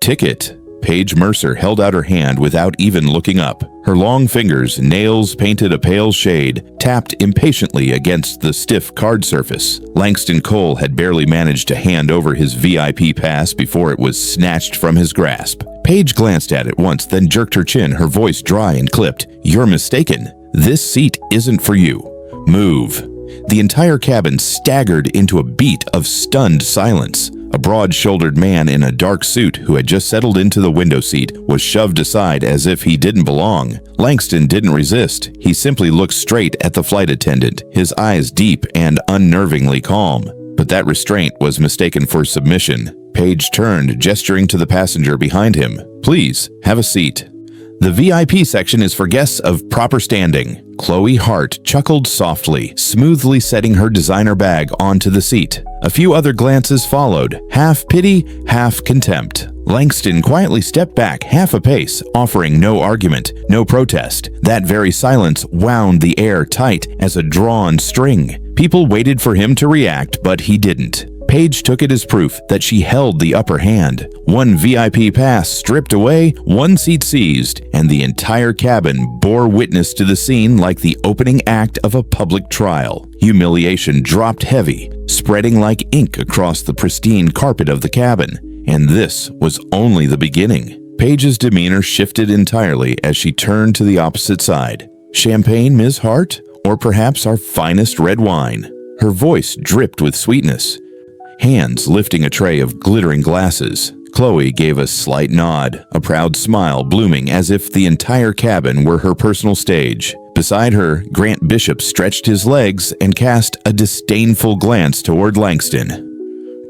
Ticket. Paige Mercer held out her hand without even looking up. Her long fingers, nails painted a pale shade, tapped impatiently against the stiff card surface. Langston Cole had barely managed to hand over his VIP pass before it was snatched from his grasp. Paige glanced at it once, then jerked her chin, her voice dry and clipped. "You're mistaken. This seat isn't for you. Move." The entire cabin staggered into a beat of stunned silence. A broad-shouldered man in a dark suit who had just settled into the window seat was shoved aside as if he didn't belong. Langston didn't resist. He simply looked straight at the flight attendant, his eyes deep and unnervingly calm. But that restraint was mistaken for submission. Paige turned, gesturing to the passenger behind him. "Please, have a seat." "The VIP section is for guests of proper standing." Chloe Hart chuckled softly, smoothly setting her designer bag onto the seat. A few other glances followed, half pity, half contempt. Langston quietly stepped back half a pace, offering no argument, no protest. That very silence wound the air tight as a drawn string. People waited for him to react, but he didn't. Paige took it as proof that she held the upper hand. One VIP pass stripped away, one seat seized, and the entire cabin bore witness to the scene like the opening act of a public trial. Humiliation dropped heavy, spreading like ink across the pristine carpet of the cabin. And this was only the beginning. Paige's demeanor shifted entirely as she turned to the opposite side. "Champagne, Ms. Hart? Or perhaps our finest red wine?" Her voice dripped with sweetness. Hands lifting a tray of glittering glasses. Chloe gave a slight nod, a proud smile blooming as if the entire cabin were her personal stage. Beside her, Grant Bishop stretched his legs and cast a disdainful glance toward Langston.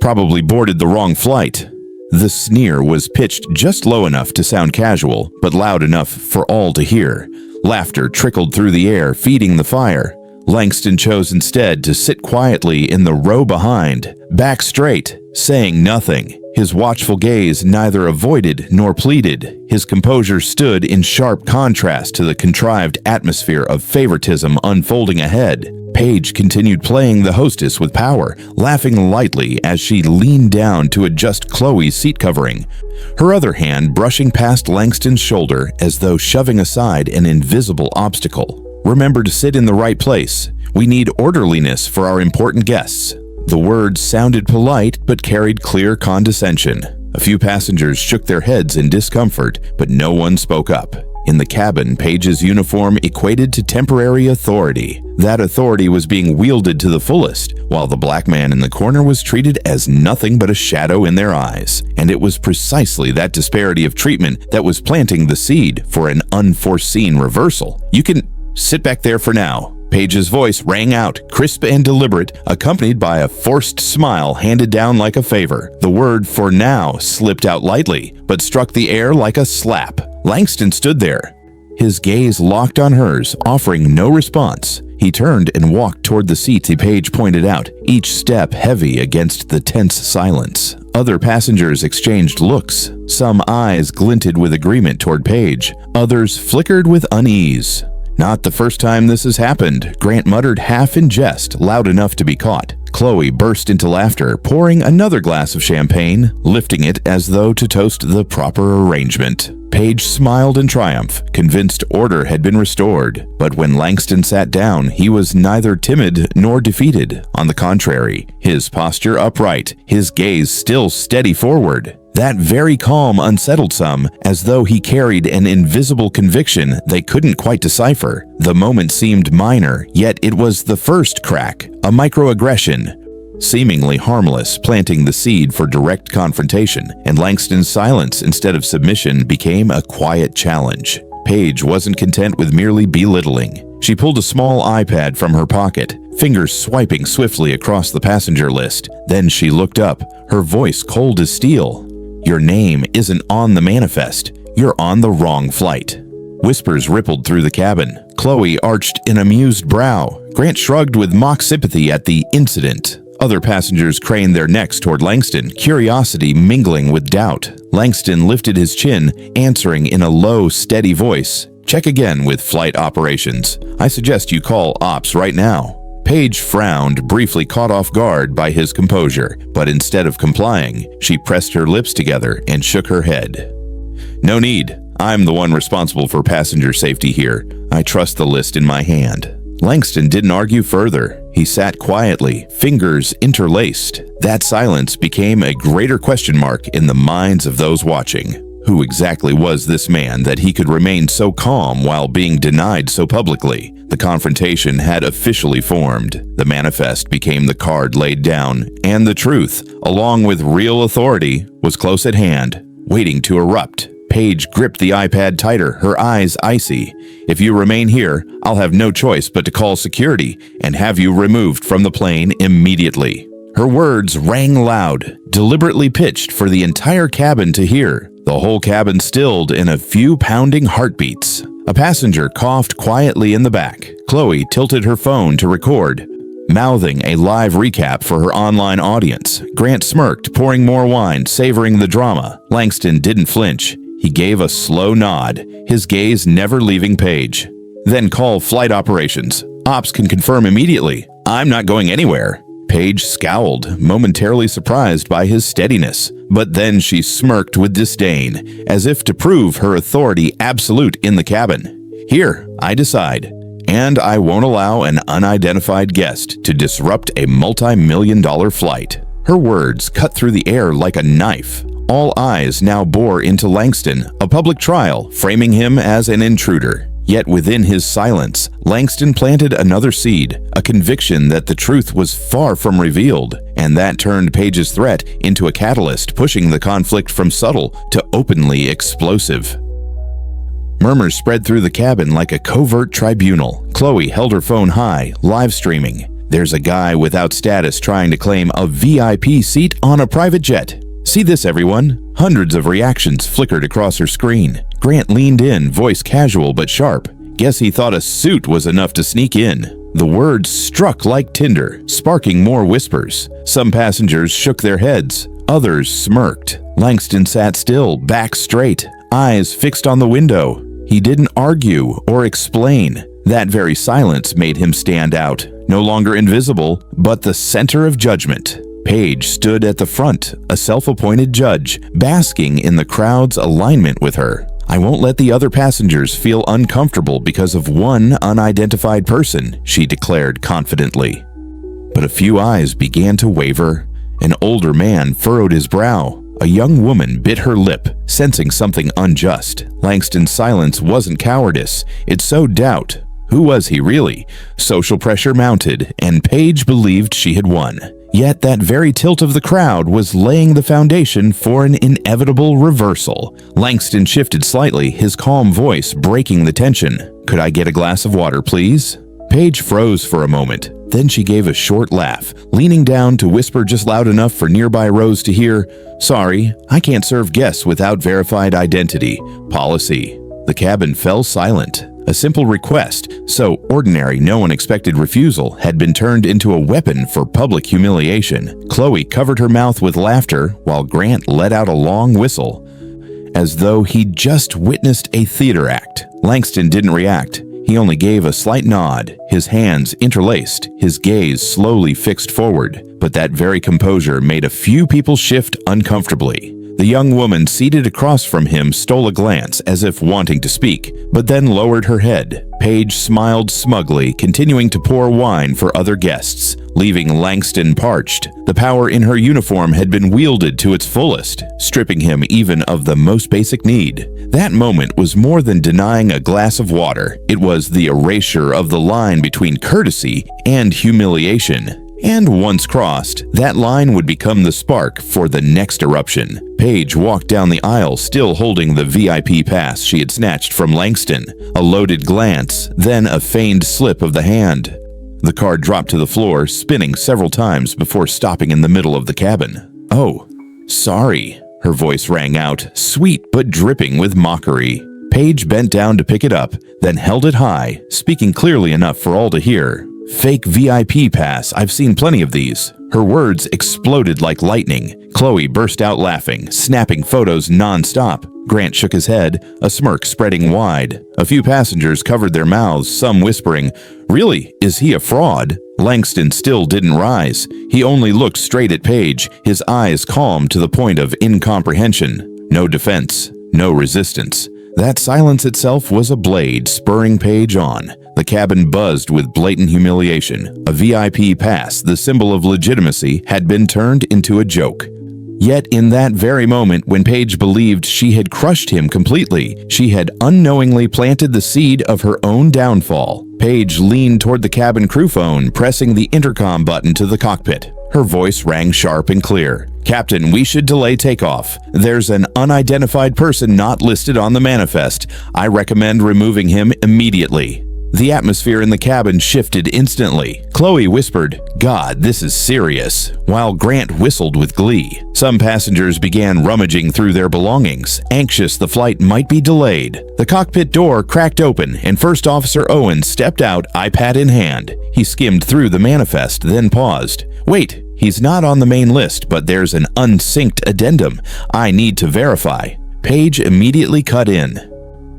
"Probably boarded the wrong flight." The sneer was pitched just low enough to sound casual, but loud enough for all to hear. Laughter trickled through the air, feeding the fire. Langston chose instead to sit quietly in the row behind, back straight, saying nothing. His watchful gaze neither avoided nor pleaded. His composure stood in sharp contrast to the contrived atmosphere of favoritism unfolding ahead. Paige continued playing the hostess with power, laughing lightly as she leaned down to adjust Chloe's seat covering, her other hand brushing past Langston's shoulder as though shoving aside an invisible obstacle. "Remember to sit in the right place. We need orderliness for our important guests." The words sounded polite but carried clear condescension. A few passengers shook their heads in discomfort, but no one spoke up. In the cabin, Paige's uniform equated to temporary authority. That authority was being wielded to the fullest, while the black man in the corner was treated as nothing but a shadow in their eyes. And it was precisely that disparity of treatment that was planting the seed for an unforeseen reversal. "You can sit back there for now." Paige's voice rang out, crisp and deliberate, accompanied by a forced smile handed down like a favor. The word "for now" slipped out lightly, but struck the air like a slap. Langston stood there, his gaze locked on hers, offering no response. He turned and walked toward the seat Paige pointed out, each step heavy against the tense silence. Other passengers exchanged looks. Some eyes glinted with agreement toward Paige, others flickered with unease. "Not the first time this has happened," Grant muttered half in jest, loud enough to be caught. Chloe burst into laughter, pouring another glass of champagne, lifting it as though to toast the proper arrangement. Paige smiled in triumph, convinced order had been restored. But when Langston sat down, he was neither timid nor defeated. On the contrary, his posture upright, his gaze still steady forward. That very calm unsettled some, as though he carried an invisible conviction they couldn't quite decipher. The moment seemed minor, yet it was the first crack, a microaggression, seemingly harmless, planting the seed for direct confrontation, and Langston's silence instead of submission became a quiet challenge. Paige wasn't content with merely belittling. She pulled a small iPad from her pocket, fingers swiping swiftly across the passenger list. Then she looked up, her voice cold as steel. "Your name isn't on the manifest. You're on the wrong flight." Whispers rippled through the cabin. Chloe arched an amused brow. Grant shrugged with mock sympathy at the incident. Other passengers craned their necks toward Langston, curiosity mingling with doubt. Langston lifted his chin, answering in a low, steady voice. "Check again with flight operations. I suggest you call ops right now." Paige frowned, briefly caught off guard by his composure, but instead of complying, she pressed her lips together and shook her head. "No need. I'm the one responsible for passenger safety here. I trust the list in my hand." Langston didn't argue further. He sat quietly, fingers interlaced. That silence became a greater question mark in the minds of those watching. Who exactly was this man that he could remain so calm while being denied so publicly? The confrontation had officially formed. The manifest became the card laid down, and the truth, along with real authority, was close at hand, waiting to erupt. Paige gripped the iPad tighter, her eyes icy. "If you remain here, I'll have no choice but to call security and have you removed from the plane immediately." Her words rang loud, deliberately pitched for the entire cabin to hear. The whole cabin stilled in a few pounding heartbeats. A passenger coughed quietly in the back. Chloe tilted her phone to record, mouthing a live recap for her online audience. Grant smirked, pouring more wine, savoring the drama. Langston didn't flinch. He gave a slow nod, his gaze never leaving Paige. "Then call flight operations. Ops can confirm immediately. I'm not going anywhere." Paige scowled, momentarily surprised by his steadiness, but then she smirked with disdain, as if to prove her authority absolute in the cabin. "Here, I decide. And I won't allow an unidentified guest to disrupt a multi-million-dollar flight." Her words cut through the air like a knife. All eyes now bore into Langston, a public trial, framing him as an intruder. Yet within his silence, Langston planted another seed, a conviction that the truth was far from revealed, and that turned Paige's threat into a catalyst, pushing the conflict from subtle to openly explosive. Murmurs spread through the cabin like a covert tribunal. Chloe held her phone high, live streaming. "There's a guy without status trying to claim a VIP seat on a private jet. See this, everyone?" Hundreds of reactions flickered across her screen. Grant leaned in, voice casual but sharp. "Guess he thought a suit was enough to sneak in." The words struck like tinder, sparking more whispers. Some passengers shook their heads. Others smirked. Langston sat still, back straight, eyes fixed on the window. He didn't argue or explain. That very silence made him stand out, no longer invisible, but the center of judgment. Paige stood at the front, a self-appointed judge, basking in the crowd's alignment with her. "I won't let the other passengers feel uncomfortable because of one unidentified person," she declared confidently. But a few eyes began to waver. An older man furrowed his brow. A young woman bit her lip, sensing something unjust. Langston's silence wasn't cowardice, it sowed doubt. Who was he really? Social pressure mounted, and Paige believed she had won. Yet that very tilt of the crowd was laying the foundation for an inevitable reversal. Langston shifted slightly, his calm voice breaking the tension. "Could I get a glass of water, please?" Paige froze for a moment. Then she gave a short laugh, leaning down to whisper just loud enough for nearby rows to hear, "Sorry, I can't serve guests without verified identity. Policy." The cabin fell silent. A simple request, so ordinary no unexpected refusal, had been turned into a weapon for public humiliation. Chloe covered her mouth with laughter while Grant let out a long whistle, as though he'd just witnessed a theater act. Langston didn't react. He only gave a slight nod, his hands interlaced, his gaze slowly fixed forward. But that very composure made a few people shift uncomfortably. The young woman seated across from him stole a glance as if wanting to speak, but then lowered her head. Paige smiled smugly, continuing to pour wine for other guests, leaving Langston parched. The power in her uniform had been wielded to its fullest, stripping him even of the most basic need. That moment was more than denying a glass of water. It was the erasure of the line between courtesy and humiliation. And once crossed, that line would become the spark for the next eruption. Paige walked down the aisle, still holding the VIP pass she had snatched from Langston. A loaded glance, then a feigned slip of the hand. The card dropped to the floor, spinning several times before stopping in the middle of the cabin. "Oh, sorry," her voice rang out, sweet but dripping with mockery. Paige bent down to pick it up, then held it high, speaking clearly enough for all to hear. "Fake VIP pass, I've seen plenty of these." Her words exploded like lightning. Chloe burst out laughing, snapping photos non-stop. Grant shook his head, a smirk spreading wide. A few passengers covered their mouths, some whispering, "Really? Is he a fraud?" Langston still didn't rise. He only looked straight at Paige, his eyes calm to the point of incomprehension. No defense, no resistance. That silence itself was a blade spurring Paige on. The cabin buzzed with blatant humiliation. A VIP pass, the symbol of legitimacy, had been turned into a joke. Yet in that very moment when Paige believed she had crushed him completely, she had unknowingly planted the seed of her own downfall. Paige leaned toward the cabin crew phone, pressing the intercom button to the cockpit. Her voice rang sharp and clear. "Captain, we should delay takeoff. There's an unidentified person not listed on the manifest. I recommend removing him immediately." The atmosphere in the cabin shifted instantly. Chloe whispered, "God, this is serious," while Grant whistled with glee. Some passengers began rummaging through their belongings, anxious the flight might be delayed. The cockpit door cracked open, and First Officer Owen stepped out, iPad in hand. He skimmed through the manifest, then paused. "Wait, he's not on the main list, but there's an unsynced addendum. I need to verify." Paige immediately cut in,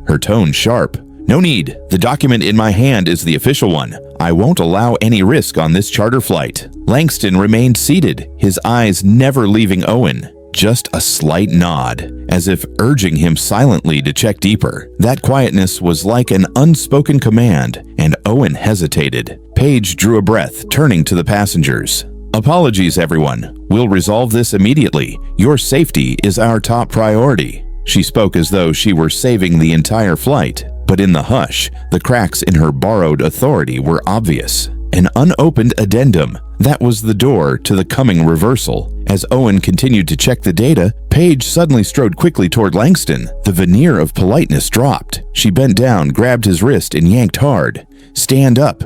her tone sharp. "No need. The document in my hand is the official one. I won't allow any risk on this charter flight." Langston remained seated, his eyes never leaving Owen. Just a slight nod, as if urging him silently to check deeper. That quietness was like an unspoken command, and Owen hesitated. Paige drew a breath, turning to the passengers. "Apologies, everyone. We'll resolve this immediately. Your safety is our top priority." She spoke as though she were saving the entire flight. But in the hush, the cracks in her borrowed authority were obvious. An unopened addendum. That was the door to the coming reversal. As Owen continued to check the data, Paige suddenly strode quickly toward Langston. The veneer of politeness dropped. She bent down, grabbed his wrist, and yanked hard. "Stand up.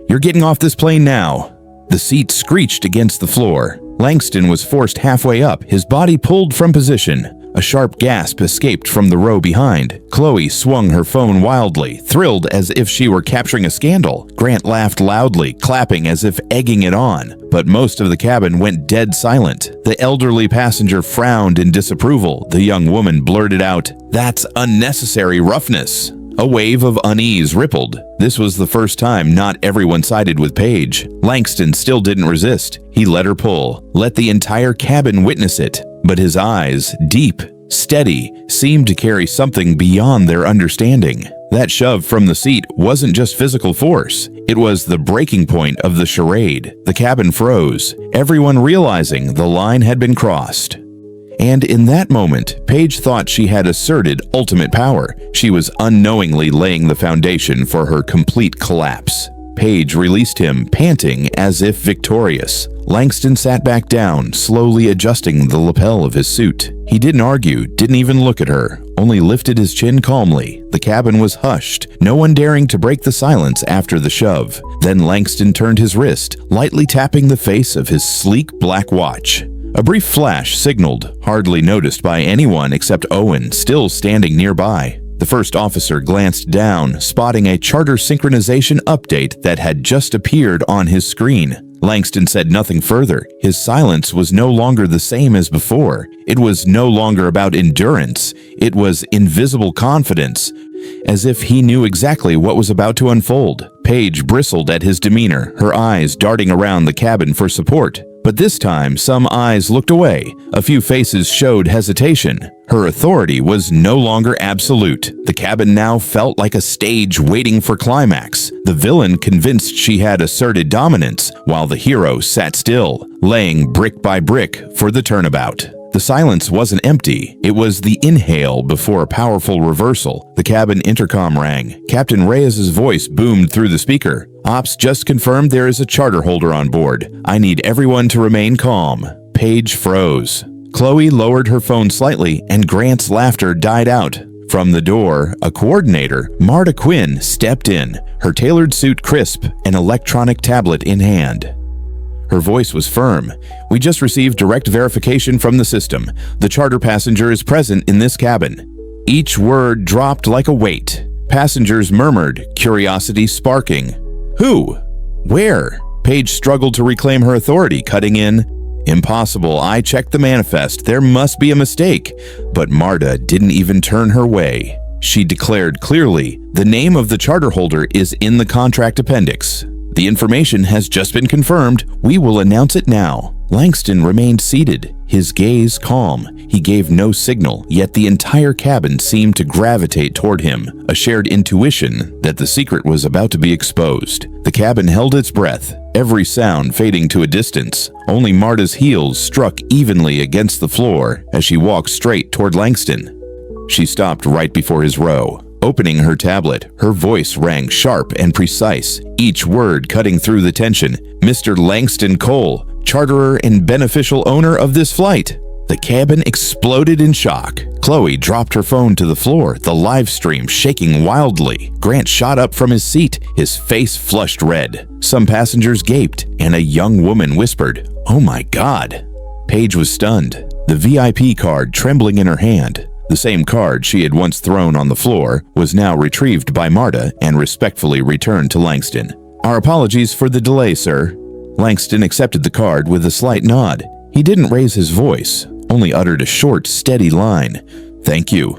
You're getting off this plane now." The seat screeched against the floor. Langston was forced halfway up, his body pulled from position. A sharp gasp escaped from the row behind. Chloe swung her phone wildly, thrilled as if she were capturing a scandal. Grant laughed loudly, clapping as if egging it on. But most of the cabin went dead silent. The elderly passenger frowned in disapproval. The young woman blurted out, "That's unnecessary roughness." A wave of unease rippled. This was the first time not everyone sided with Paige. Langston still didn't resist. He let her pull, let the entire cabin witness it. But his eyes, deep, steady, seemed to carry something beyond their understanding. That shove from the seat wasn't just physical force. It was the breaking point of the charade. The cabin froze, everyone realizing the line had been crossed. And in that moment, Paige thought she had asserted ultimate power. She was unknowingly laying the foundation for her complete collapse. Paige released him, panting as if victorious. Langston sat back down, slowly adjusting the lapel of his suit. He didn't argue, didn't even look at her, only lifted his chin calmly. The cabin was hushed, no one daring to break the silence after the shove. Then Langston turned his wrist, lightly tapping the face of his sleek black watch. A brief flash signaled, hardly noticed by anyone except Owen, still standing nearby. The first officer glanced down, spotting a charter synchronization update that had just appeared on his screen. Langston said nothing further. His silence was no longer the same as before. It was no longer about endurance. It was invisible confidence, as if he knew exactly what was about to unfold. Paige bristled at his demeanor, her eyes darting around the cabin for support. But this time, some eyes looked away. A few faces showed hesitation. Her authority was no longer absolute. The cabin now felt like a stage waiting for climax. The villain convinced she had asserted dominance, while the hero sat still, laying brick by brick for the turnabout. The silence wasn't empty. It was the inhale before a powerful reversal. The cabin intercom rang. Captain Reyes's voice boomed through the speaker. "Ops just confirmed there is a charter holder on board. I need everyone to remain calm." Paige froze. Chloe lowered her phone slightly, and Grant's laughter died out. From the door, a coordinator, Marta Quinn, stepped in, her tailored suit crisp, an electronic tablet in hand. Her voice was firm. "We just received direct verification from the system. The charter passenger is present in this cabin." Each word dropped like a weight. Passengers murmured, curiosity sparking. "Who? Where?" Paige struggled to reclaim her authority, cutting in, "Impossible. I checked the manifest. There must be a mistake." But Marta didn't even turn her way. She declared clearly, "The name of the charter holder is in the contract appendix." The information has just been confirmed. We will announce it now." Langston remained seated, his gaze calm. He gave no signal, yet the entire cabin seemed to gravitate toward him, a shared intuition that the secret was about to be exposed. The cabin held its breath, every sound fading to a distance. Only Marta's heels struck evenly against the floor as she walked straight toward Langston. She stopped right before his row. Opening her tablet, her voice rang sharp and precise, each word cutting through the tension. "Mr. Langston Cole, charterer and beneficial owner of this flight." The cabin exploded in shock. Chloe dropped her phone to the floor, the live stream shaking wildly. Grant shot up from his seat, his face flushed red. Some passengers gaped, and a young woman whispered, "Oh my God." Paige was stunned, the VIP card trembling in her hand. The same card she had once thrown on the floor was now retrieved by Marta and respectfully returned to Langston. "Our apologies for the delay, sir." Langston accepted the card with a slight nod. He didn't raise his voice, only uttered a short, steady line. "Thank you.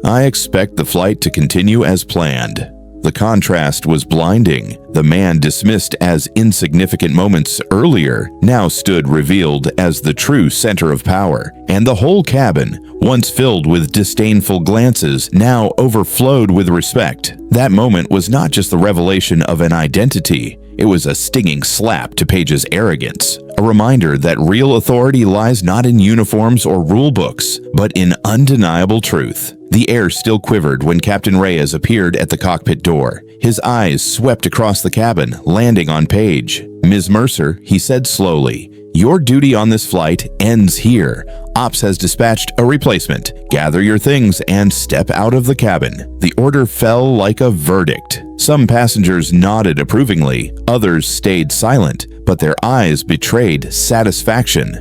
I expect the flight to continue as planned." The contrast was blinding. The man dismissed as insignificant moments earlier now stood revealed as the true center of power, and the whole cabin, once filled with disdainful glances, now overflowed with respect. That moment was not just the revelation of an identity, it was a stinging slap to Paige's arrogance, a reminder that real authority lies not in uniforms or rule books, but in undeniable truth. The air still quivered when Captain Reyes appeared at the cockpit door. His eyes swept across the cabin, landing on Paige. "Ms. Mercer," he said slowly, "your duty on this flight ends here. Ops has dispatched a replacement. Gather your things and step out of the cabin." The order fell like a verdict. Some passengers nodded approvingly, others stayed silent, but their eyes betrayed satisfaction.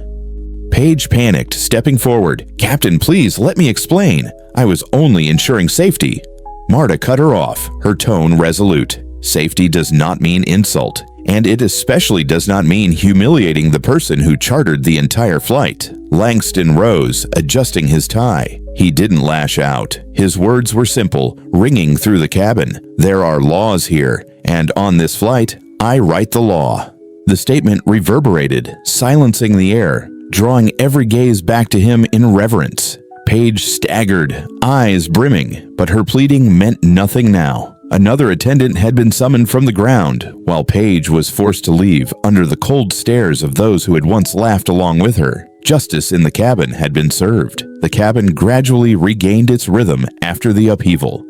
Paige panicked, stepping forward. "Captain, please let me explain. I was only ensuring safety." Marta cut her off, her tone resolute. Safety does not mean insult, and it especially does not mean humiliating the person who chartered the entire flight. Langston rose, adjusting his tie. He didn't lash out. His words were simple, ringing through the cabin. "There are laws here, and on this flight, I write the law." The statement reverberated, silencing the air, drawing every gaze back to him in reverence. Paige staggered, eyes brimming, but her pleading meant nothing now. Another attendant had been summoned from the ground, while Paige was forced to leave under the cold stares of those who had once laughed along with her. Justice in the cabin had been served. The cabin gradually regained its rhythm after the upheaval.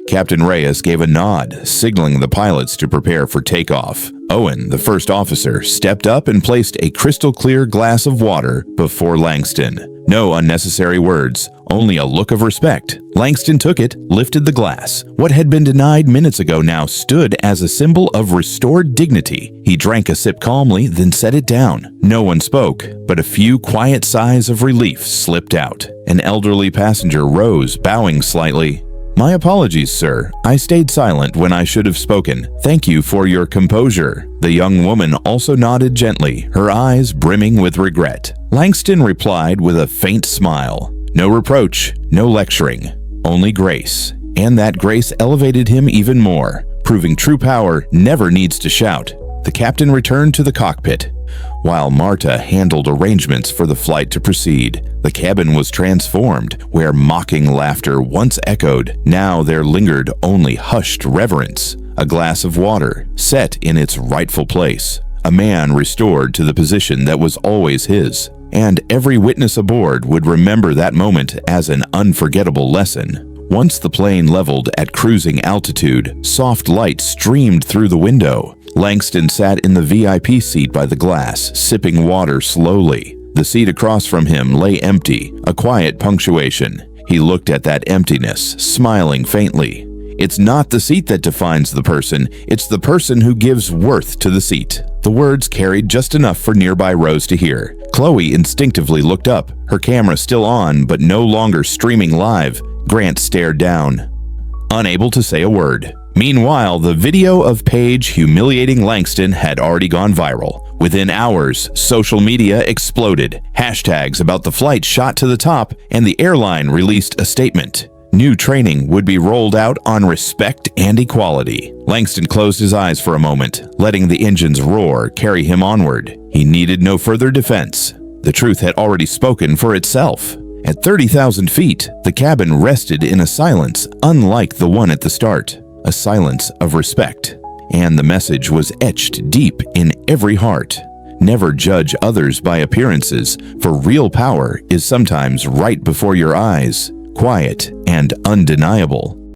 Captain Reyes gave a nod, signaling the pilots to prepare for takeoff. Owen, the first officer, stepped up and placed a crystal-clear glass of water before Langston. No unnecessary words, only a look of respect. Langston took it, lifted the glass. What had been denied minutes ago now stood as a symbol of restored dignity. He drank a sip calmly, then set it down. No one spoke, but a few quiet sighs of relief slipped out. An elderly passenger rose, bowing slightly. "My apologies, sir. I stayed silent when I should have spoken. Thank you for your composure." The young woman also nodded gently, her eyes brimming with regret. Langston replied with a faint smile. No reproach, no lecturing, only grace. And that grace elevated him even more, proving true power never needs to shout. The captain returned to the cockpit, while Marta handled arrangements for the flight to proceed. The cabin was transformed. Where mocking laughter once echoed, now there lingered only hushed reverence. A glass of water, set in its rightful place. A man restored to the position that was always his. And every witness aboard would remember that moment as an unforgettable lesson. Once the plane leveled at cruising altitude, soft light streamed through the window. Langston sat in the VIP seat by the glass, sipping water slowly. The seat across from him lay empty, a quiet punctuation. He looked at that emptiness, smiling faintly. It's not the seat that defines the person, it's the person who gives worth to the seat. The words carried just enough for nearby rows to hear. Chloe instinctively looked up, her camera still on but no longer streaming live. Grant stared down, unable to say a word. Meanwhile, the video of Paige humiliating Langston had already gone viral. Within hours, social media exploded. Hashtags about the flight shot to the top, and the airline released a statement. New training would be rolled out on respect and equality. Langston closed his eyes for a moment, letting the engine's roar carry him onward. He needed no further defense. The truth had already spoken for itself. At 30,000 feet, the cabin rested in a silence unlike the one at the start, a silence of respect. And the message was etched deep in every heart. Never judge others by appearances, for real power is sometimes right before your eyes, quiet and undeniable.